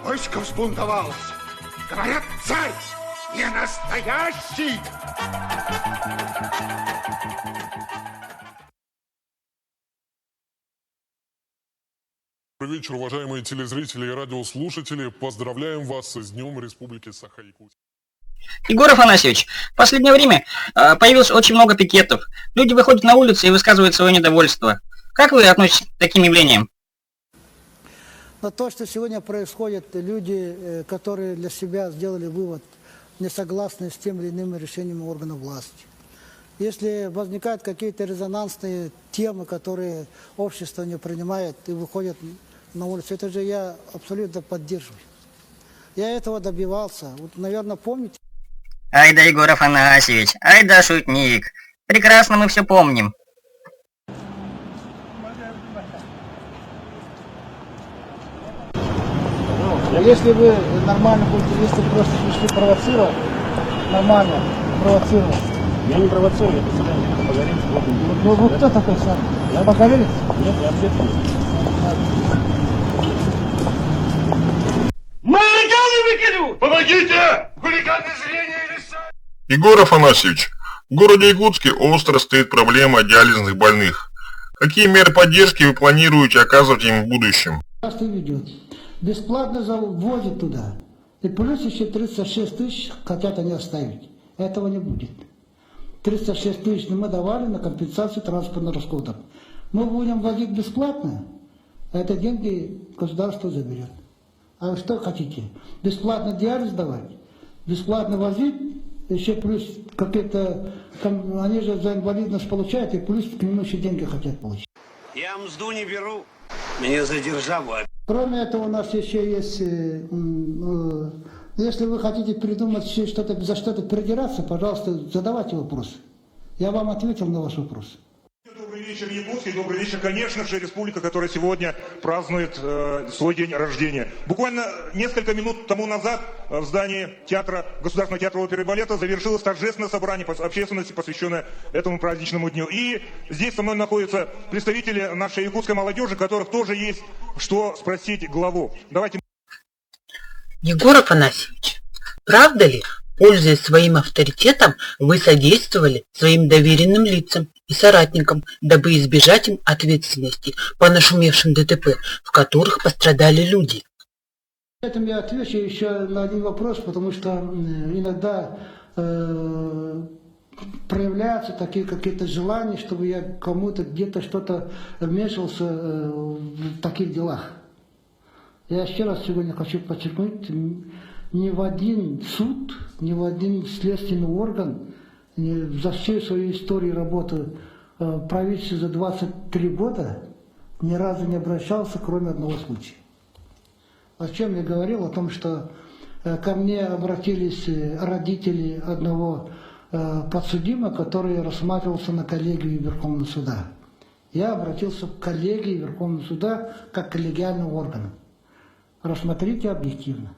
Войско взбунтовалось. Говорят, царь не настоящий. Добрый вечер, уважаемые телезрители и радиослушатели. Поздравляем вас с Днем Республики Саха-Якутия. Егор Афанасьевич, в последнее время появилось очень много пикетов. Люди выходят на улицы и высказывают свое недовольство. Как вы относитесь к таким явлениям? Но то, что сегодня происходит, люди, которые для себя сделали вывод, не согласны с тем или иным решением органов власти. Если возникают какие-то резонансные темы, которые общество не принимает и выходят на улицу, это же я абсолютно поддерживаю. Я этого добивался. Вот, наверное, помните? Ай да, Егор Афанасьевич, ай да, шутник. Прекрасно мы все помним. Если вы нормально будете, если просто пришли провоцировать, нормально провоцировать. Я не провоцирую, я представляю, поговорим. Ну вы кто такой сам? Я поговорить? Нет, я общественный. Хулиганы выкинут! Помогите! Хулиганы зрения лишают! Егор Афанасьевич, в городе Якутске остро стоит проблема диализных больных. Какие меры поддержки вы планируете оказывать им в будущем? Часто ведет. Бесплатно завозят туда. И плюс еще 36 тысяч хотят они оставить. Этого не будет. 306 тысяч мы давали на компенсацию транспортных расходов. Мы будем возить бесплатно, а это деньги государство заберет. А вы что хотите? Бесплатно диализ давать? Бесплатно возить? Еще плюс какие-то... Они же за инвалидность получают, и плюс к нему еще деньги хотят получить. Я мзду не беру, меня за державу. Кроме этого, у нас еще есть... Если вы хотите придумать что-то, за что-то придираться, пожалуйста, задавайте вопросы. Я вам ответил на ваш вопрос. Добрый вечер, Якутск, добрый вечер, конечно же, республика, которая сегодня празднует свой день рождения. Буквально несколько минут тому назад в здании театра, Государственного театра оперы и балета завершилось торжественное собрание общественности, посвященное этому праздничному дню. И здесь со мной находятся представители нашей якутской молодежи, которых тоже есть что спросить главу. Давайте. Егор Афанасьевич, правда ли, пользуясь своим авторитетом, вы содействовали своим доверенным лицам и соратникам, дабы избежать им ответственности по нашумевшим ДТП, в которых пострадали люди? Этим я отвечу еще на один вопрос, потому что иногда проявляются такие какие-то желания, чтобы я кому-то где-то что-то вмешивался в таких делах. Я еще раз сегодня хочу подчеркнуть, ни в один суд, ни в один следственный орган за всю свою историю работы правительства за 23 года ни разу не обращался, кроме одного случая. О чем я говорил? О том, что ко мне обратились родители одного подсудимого, который рассматривался на коллегии Верховного суда. Я обратился к коллегии Верховного суда как к коллегиальному органу. Рассмотрите объективно.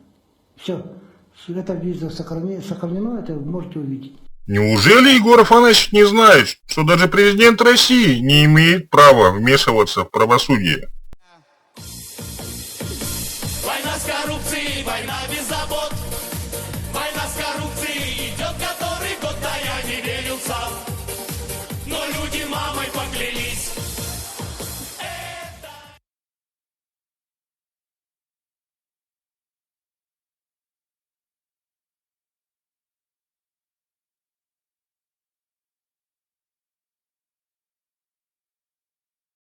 Все. Это видео сохранено, это вы можете увидеть. Неужели Егор Афанасьевич не знает, что даже президент России не имеет права вмешиваться в правосудие?